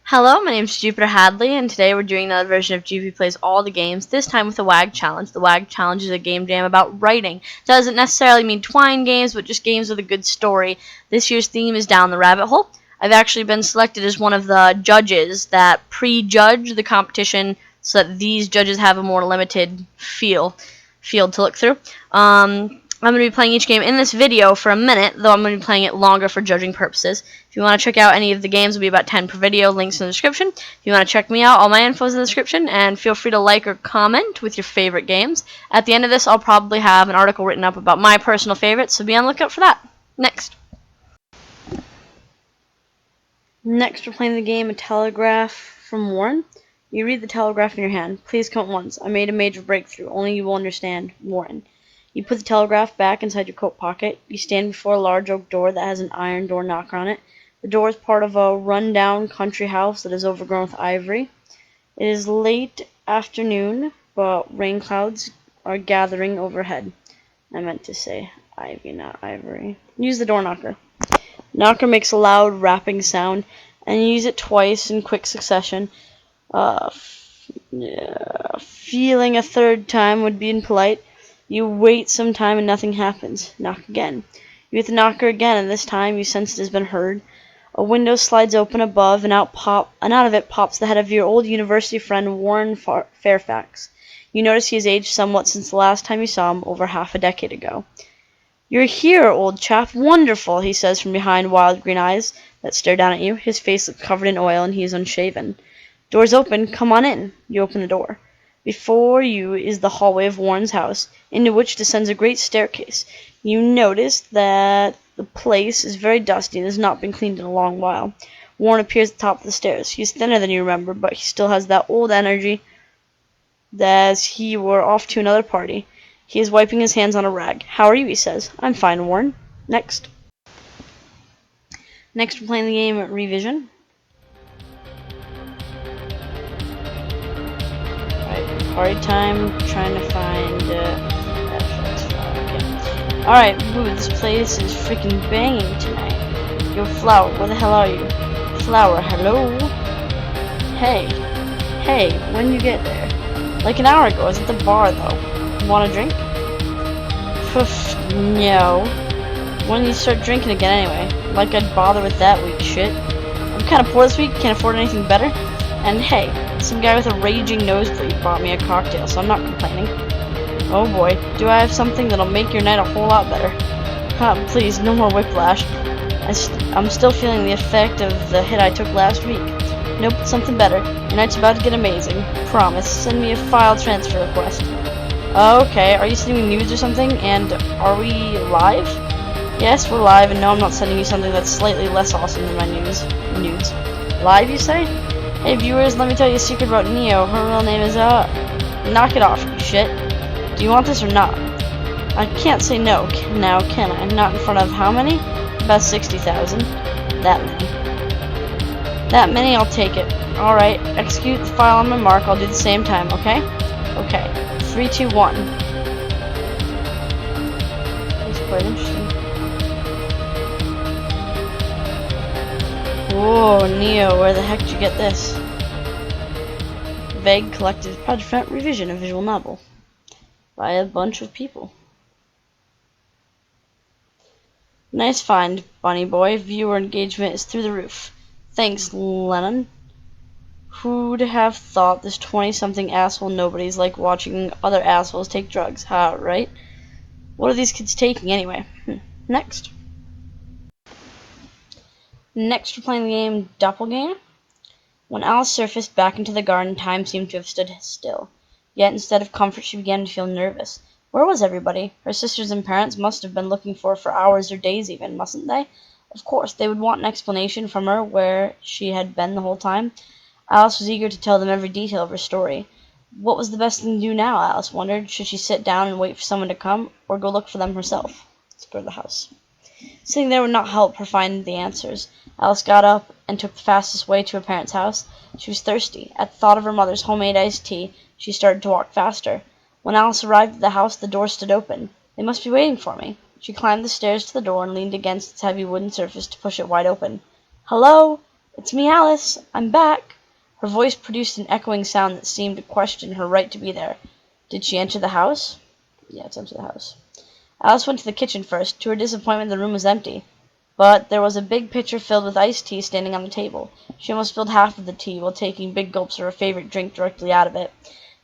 Hello, my name is Jupiter Hadley, and today we're doing another version of Jupi Plays All the Games, this time with the WAG Challenge. The WAG Challenge is a game jam about writing. Doesn't necessarily mean twine games, but just games with a good story. This year's theme is Down the Rabbit Hole. I've actually been selected as one of the judges that pre-judge the competition so that these judges have a more limited field to look through. I'm going to be playing each game in this video for a minute, though I'm going to be playing it longer for judging purposes. If you want to check out any of the games, it'll be about 10 per video, links in the description. If you want to check me out, all my info is in the description, and feel free to like or comment with your favorite games. At the end of this, I'll probably have an article written up about my personal favorites, so be on the lookout for that. Next, we're playing the game A Telegraph from Warren. You read the telegraph in your hand. Please count once. I made a major breakthrough. Only you will understand. Warren. You put the telegraph back inside your coat pocket. You stand before a large oak door that has an iron door knocker on it. The door is part of a run-down country house that is overgrown with ivy. It is late afternoon, but rain clouds are gathering overhead. I meant to say ivy, not ivory. Use the door knocker. Knocker makes a loud rapping sound, and you use it twice in quick succession. Feeling a third time would be impolite. You wait some time and nothing happens. Knock again. You hit the knocker again, and this time you sense it has been heard. A window slides open above, and out of it pops the head of your old university friend, Warren Fairfax. You notice he has aged somewhat since the last time you saw him, over half a decade ago. "You're here, old chap. Wonderful," he says from behind wild green eyes that stare down at you. His face looks covered in oil, and he is unshaven. "Door's open. Come on in." You open the door. Before you is the hallway of Warren's house, into which descends a great staircase. You notice that the place is very dusty and has not been cleaned in a long while. Warren appears at the top of the stairs. He is thinner than you remember, but he still has that old energy as he were off to another party. He is wiping his hands on a rag. "How are you?" he says. "I'm fine, Warren." Next, we're playing the game Revision. Party time, trying to find okay. Alright, this place is freaking banging tonight. Yo, Flower, where the hell are you? Flower, hello? Hey, when you get there? Like an hour ago. I was at the bar, though. Want a drink? No. When you start drinking again, anyway? Like I'd bother with that weak shit. I'm kind of poor this week, can't afford anything better. And hey, some guy with a raging nosebleed bought me a cocktail, so I'm not complaining. Oh boy, do I have something that'll make your night a whole lot better. Please, no more whiplash. I'm still feeling the effect of the hit I took last week. Nope, something better. Your night's about to get amazing. Promise. Send me a file transfer request. Okay, are you sending me nudes or something? And are we live? Yes, we're live, and no, I'm not sending you something that's slightly less awesome than my nudes. Live, you say? Hey viewers, let me tell you a secret about Neo. Her real name is, knock it off, you shit. Do you want this or not? I can't say no now, can I? Not in front of how many? About 60,000. That many. That many, I'll take it. Alright, execute the file on my mark. I'll do the same time, okay? Okay. 3, 2, 1. That's quite interesting. Whoa, Neo, where the heck did you get this? Vague Collective Project Revision, a visual novel. By a bunch of people. Nice find, bunny boy. Viewer engagement is through the roof. Thanks, Lennon. Who'd have thought this 20-something asshole nobody's like watching other assholes take drugs? Ha, right? What are these kids taking anyway? Next, we're playing the game Doppelganger. When Alice surfaced back into the garden, time seemed to have stood still. Yet instead of comfort, she began to feel nervous. Where was everybody? Her sisters and parents must have been looking for her for hours or days even, mustn't they? Of course, they would want an explanation from her where she had been the whole time. Alice was eager to tell them every detail of her story. What was the best thing to do now, Alice wondered. Should she sit down and wait for someone to come, or go look for them herself? Let's go to the house. Sitting there would not help her find the answers. Alice got up and took the fastest way to her parents' house. She was thirsty. At the thought of her mother's homemade iced tea, she started to walk faster. When Alice arrived at the house, the door stood open. "They must be waiting for me." She climbed the stairs to the door and leaned against its heavy wooden surface to push it wide open. "Hello?" "It's me, Alice. I'm back." Her voice produced an echoing sound that seemed to question her right to be there. Did she enter the house? Yeah, it's enter the house. Alice went to the kitchen first. To her disappointment, the room was empty. But there was a big pitcher filled with iced tea standing on the table. She almost spilled half of the tea while taking big gulps of her favorite drink directly out of it.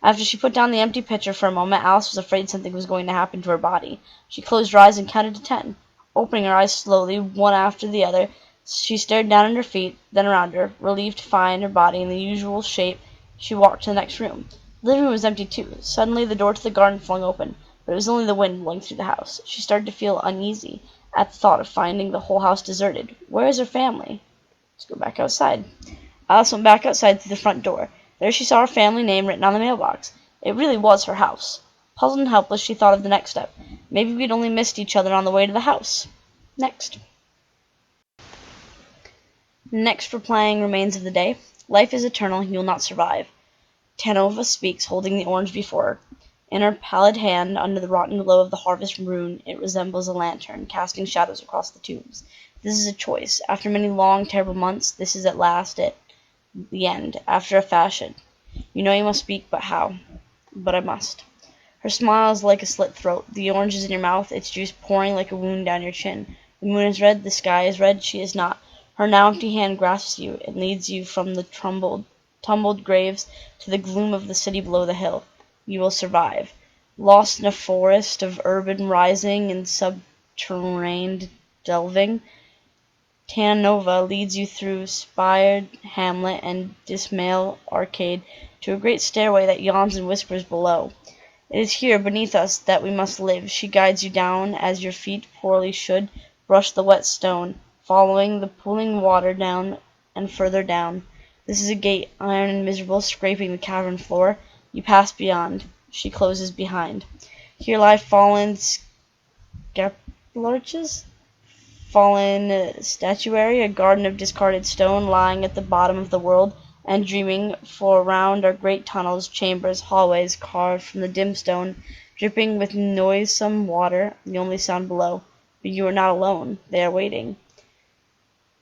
After she put down the empty pitcher for a moment, Alice was afraid something was going to happen to her body. She closed her eyes and counted to 10. Opening her eyes slowly, one after the other, she stared down at her feet, then around her. Relieved to find her body in the usual shape, she walked to the next room. The living room was empty too. Suddenly the door to the garden flung open, but it was only the wind blowing through the house. She started to feel uneasy at the thought of finding the whole house deserted. Where is her family? Let's go back outside. Alice went back outside through the front door. There she saw her family name written on the mailbox. It really was her house. Puzzled and helpless, she thought of the next step. Maybe we'd only missed each other on the way to the house. Next. Next for playing Remains of the Day. Life is eternal, he will not survive. Tanova speaks, holding the orange before her. In her pallid hand, under the rotten glow of the harvest moon, it resembles a lantern, casting shadows across the tombs. This is a choice. After many long, terrible months, this is at last it. The end, after a fashion. You know you must speak, but how? But I must. Her smile is like a slit throat. The orange is in your mouth, its juice pouring like a wound down your chin. The moon is red, the sky is red, she is not. Her now empty hand grasps you and leads you from the tumbled graves to the gloom of the city below the hill. You will survive. Lost in a forest of urban rising and subterranean delving, Tanova leads you through spired hamlet and dismal arcade to a great stairway that yawns and whispers below. It is here, beneath us, that we must live. She guides you down as your feet poorly should brush the wet stone, following the pooling water down and further down. This is a gate, iron and miserable, scraping the cavern floor. You pass beyond. She closes behind. Here lie fallen scapularches, fallen statuary, a garden of discarded stone lying at the bottom of the world, and dreaming, for around are great tunnels, chambers, hallways carved from the dim stone, dripping with noisome water, the only sound below. But you are not alone. They are waiting.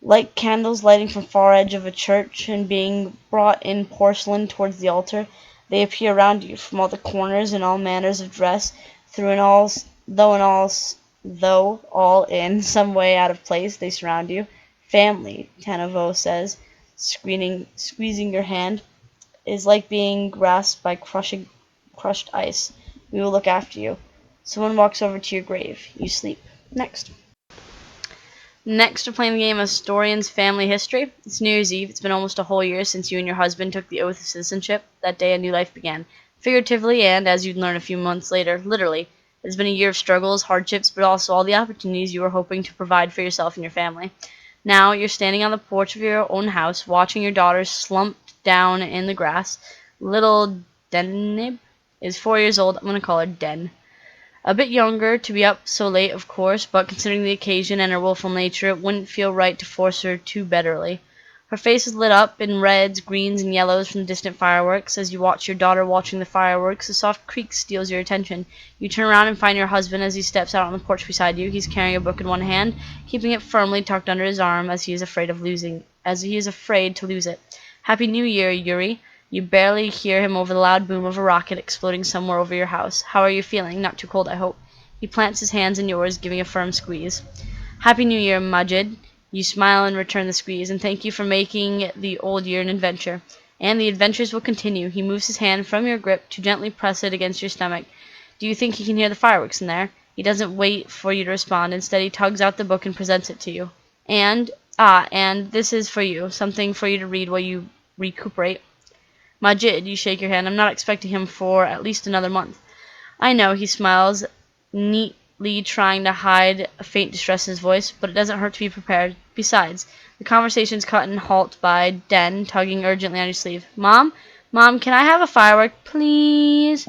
Like candles lighting from far edge of a church and being brought in porcelain towards the altar, they appear around you from all the corners in all manners of dress, though all in some way out of place, they surround you. Family, Tanavo says, squeezing your hand, is like being grasped by crushed ice. We will look after you. Someone walks over to your grave. You sleep. Next. Next, we're playing the game Historian's Family History. It's New Year's Eve. It's been almost a whole year since you and your husband took the oath of citizenship. That day, a new life began. Figuratively, and, as you'd learn a few months later, literally. It has been a year of struggles, hardships, but also all the opportunities you were hoping to provide for yourself and your family. Now, you're standing on the porch of your own house, watching your daughter slumped down in the grass. Little Denib is 4 years old. I'm going to call her Den. A bit younger to be up so late, of course, but considering the occasion and her willful nature, it wouldn't feel right to force her too bitterly. Her face is lit up in reds, greens, and yellows from the distant fireworks. As you watch your daughter watching the fireworks, a soft creak steals your attention. You turn around and find your husband as he steps out on the porch beside you. He's carrying a book in one hand, keeping it firmly tucked under his arm as he is afraid to lose it. Happy New Year, Yuri. You barely hear him over the loud boom of a rocket exploding somewhere over your house. How are you feeling? Not too cold, I hope. He plants his hands in yours, giving a firm squeeze. Happy New Year, Majid. You smile and return the squeeze, and thank you for making the old year an adventure. And the adventures will continue. He moves his hand from your grip to gently press it against your stomach. Do you think he can hear the fireworks in there? He doesn't wait for you to respond. Instead, he tugs out the book and presents it to you. And this is for you. Something for you to read while you recuperate. Majid, you shake your hand. I'm not expecting him for at least another month. I know, he smiles, neatly trying to hide a faint distress in his voice, but it doesn't hurt to be prepared. Besides, the conversation's cut and halt by Den tugging urgently on your sleeve. Mom, can I have a firework, please?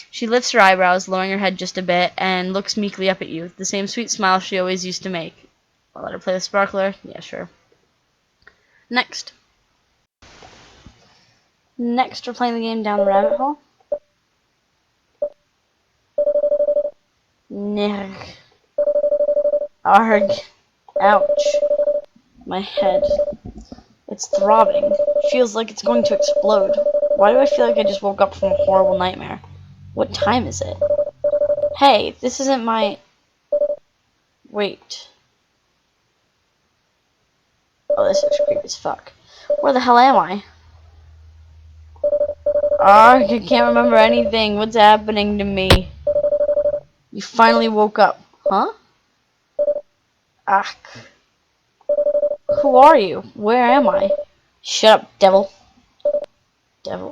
She lifts her eyebrows, lowering her head just a bit, and looks meekly up at you, the same sweet smile she always used to make. I'll let her play the sparkler. Yeah, sure. Next, we're playing the game Down the Rabbit Hole. Nerg. Arg. Ouch. My head. It's throbbing. Feels like it's going to explode. Why do I feel like I just woke up from a horrible nightmare? What time is it? Hey, this isn't my... Wait. Oh, this looks creepy as fuck. Where the hell am I? I can't remember anything. What's happening to me? You finally woke up. Huh? Ah. Who are you? Where am I? Shut up, devil. Devil.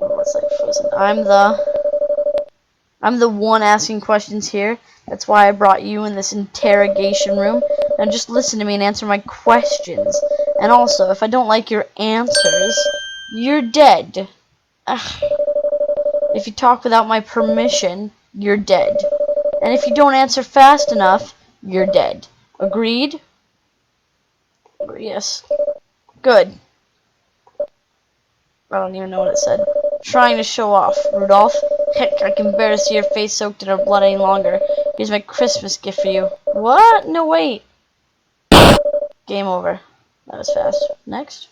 Oh, it's like frozen. I'm the one asking questions here. That's why I brought you in this interrogation room. Now just listen to me and answer my questions. And also, if I don't like your answers, you're dead. Ugh. If you talk without my permission, you're dead. And if you don't answer fast enough, you're dead. Agreed? Yes. Good. I don't even know what it said. Trying to show off, Rudolph. Heck, I can barely see your face soaked in her blood any longer. Here's my Christmas gift for you. What? No, wait. Game over. That was fast. Next.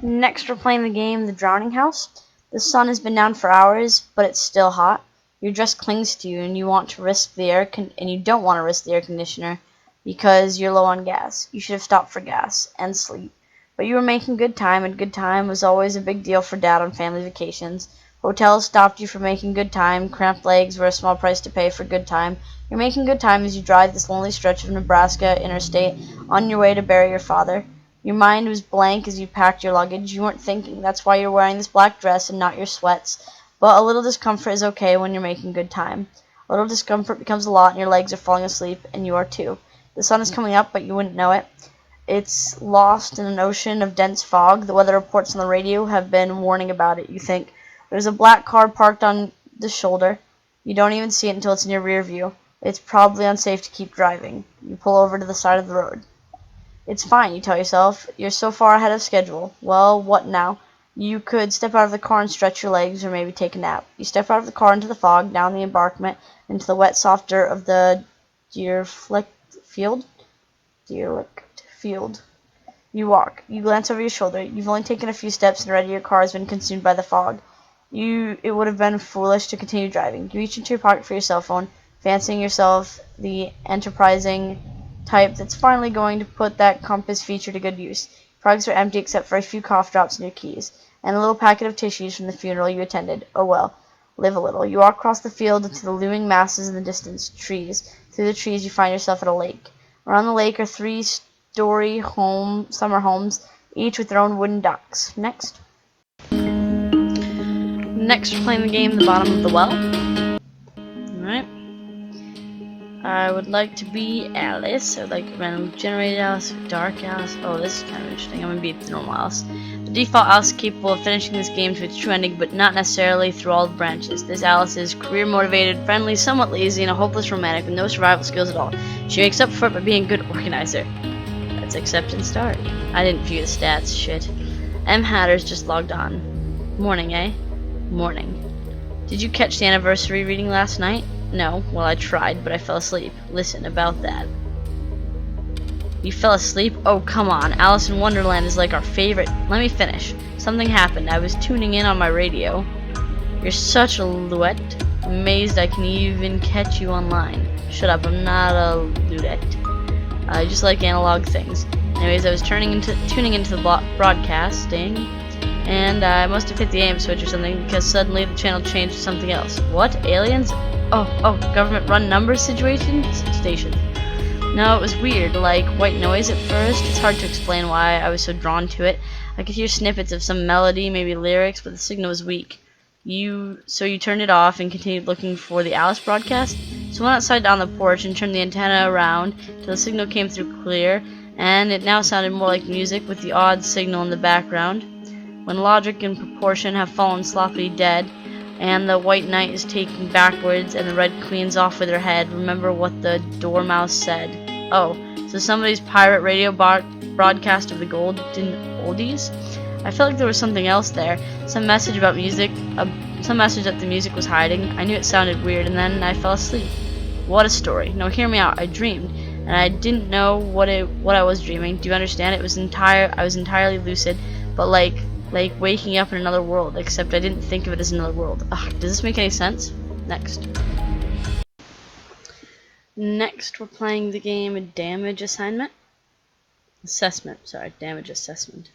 Next, we're playing the game The Drowning House. The sun has been down for hours, but it's still hot. Your dress clings to you, and you want to risk the and you don't want to risk the air conditioner because you're low on gas. You should have stopped for gas and sleep. But you were making good time, and good time was always a big deal for Dad on family vacations. Hotels stopped you from making good time. Cramped legs were a small price to pay for good time. You're making good time as you drive this lonely stretch of Nebraska interstate on your way to bury your father. Your mind was blank as you packed your luggage. You weren't thinking. That's why you're wearing this black dress and not your sweats. But a little discomfort is okay when you're making good time. A little discomfort becomes a lot and your legs are falling asleep, and you are too. The sun is coming up, but you wouldn't know it. It's lost in an ocean of dense fog. The weather reports on the radio have been warning about it. You think. There's a black car parked on the shoulder. You don't even see it until it's in your rear view. It's probably unsafe to keep driving. You pull over to the side of the road. It's fine, you tell yourself. You're so far ahead of schedule. Well, what now? You could step out of the car and stretch your legs or maybe take a nap. You step out of the car into the fog, down the embankment, into the wet, soft dirt of the derelict field. You walk. You glance over your shoulder. You've only taken a few steps and already your car has been consumed by the fog. It would have been foolish to continue driving. You reach into your pocket for your cell phone, fancying yourself the enterprising type that's finally going to put that compass feature to good use. Your pockets are empty except for a few cough drops and your keys, and a little packet of tissues from the funeral you attended. Oh well, live a little. You walk across the field into the looming masses in the distance, trees. Through the trees you find yourself at a lake. Around the lake are 3-story summer homes, each with their own wooden docks. Next. Next, we're playing the game The Bottom of the Well. Alright. I would like to be Alice. I would like random generated Alice, dark Alice. Oh, this is kind of interesting. I'm going to be the normal Alice. The default Alice is capable of finishing this game to its true ending, but not necessarily through all the branches. This Alice is career-motivated, friendly, somewhat lazy, and a hopeless romantic with no survival skills at all. She makes up for it by being a good organizer. Let's accept and start. I didn't view the stats. Shit. M. Hatter's just logged on. Morning, eh? Morning. Did you catch the anniversary reading last night? No. Well, I tried, but I fell asleep. Listen, about that. You fell asleep? Oh, come on. Alice in Wonderland is like our favorite. Let me finish. Something happened. I was tuning in on my radio. You're such a Luette. Amazed I can even catch you online. Shut up, I'm not a Luette. I just like analog things. Anyways, I was tuning into the broadcasting, and I must have hit the aim switch or something because suddenly the channel changed to something else. What? Aliens? Oh, government-run number station? No, it was weird, like white noise at first. It's hard to explain why I was so drawn to it. I could hear snippets of some melody, maybe lyrics, but the signal was weak. So you turned it off and continued looking for the Alice broadcast? So I went outside on the porch and turned the antenna around till the signal came through clear, and it now sounded more like music with the odd signal in the background. When logic and proportion have fallen sloppily dead, and the white knight is taken backwards and the red queen's off with her head, remember what the dormouse said. Oh, so somebody's pirate radio broadcast of the golden oldies? I felt like there was something else there, some message about music, some message that the music was hiding. I knew it sounded weird, and then I fell asleep. What a story. No, hear me out. I dreamed. and I didn't know what I was dreaming. Do you understand? I was entirely lucid, but like waking up in another world, except I didn't think of it as another world. Ugh, does this make any sense? Next. Next, we're playing the game Damage Assessment. Damage Assessment.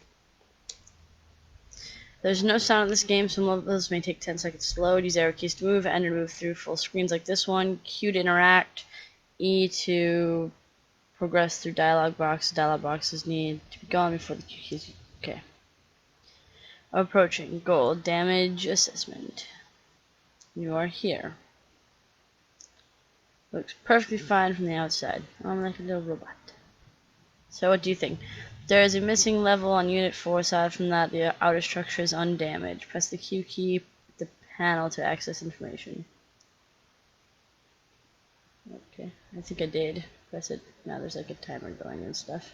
There's no sound in this game. Some levels may take 10 seconds to load. Use arrow keys to move, and to move through full screens like this one. Q to interact. E to progress through dialog box. Dialog boxes need to be gone before the Q keys. Okay. Approaching. Goal. Damage Assessment. You are here. Looks perfectly fine from the outside. I'm like a little robot. So what do you think? There is a missing level on Unit 4. Aside from that, the outer structure is undamaged. Press the Q key, the panel to access information. Okay, I think I did. Press it. Now there's like a timer going and stuff.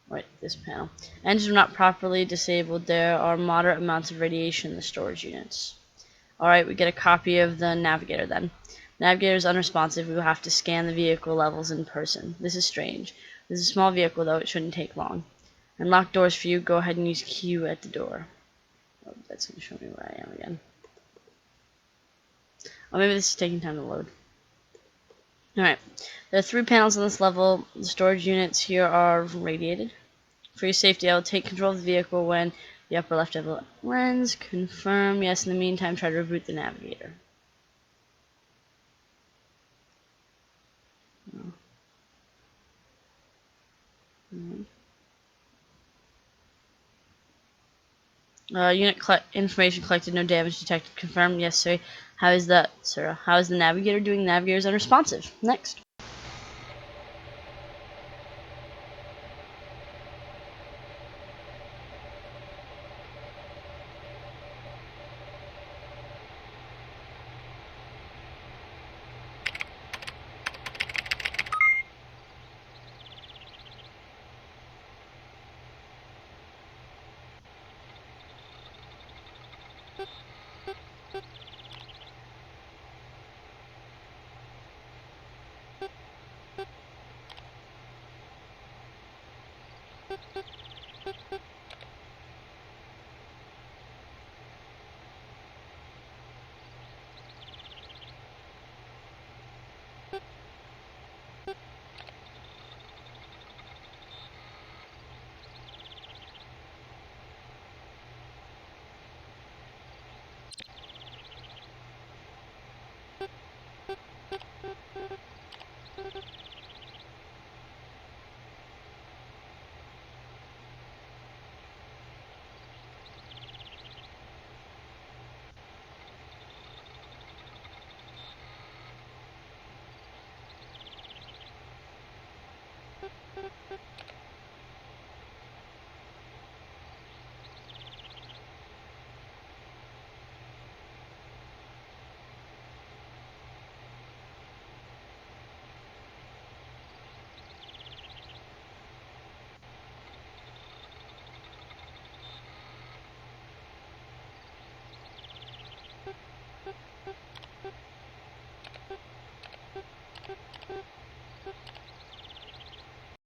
Wait, this panel. Engines are not properly disabled. There are moderate amounts of radiation in the storage units. Alright, we get a copy of the navigator then. Navigator is unresponsive. We will have to scan the vehicle levels in person. This is strange. This is a small vehicle, though. It shouldn't take long. Unlock doors for you. Go ahead and use Q at the door. Oh, that's going to show me where I am again. Oh, maybe this is taking time to load. Alright. There are 3 panels on this level. The storage units here are radiated. For your safety, I will take control of the vehicle when the upper left lens. Confirm. Yes, in the meantime, try to reboot the navigator. Oh. Unit information collected, no damage detected. Confirmed. Yes, sir. How is that, sir? How is the navigator doing? The navigator is unresponsive. Next.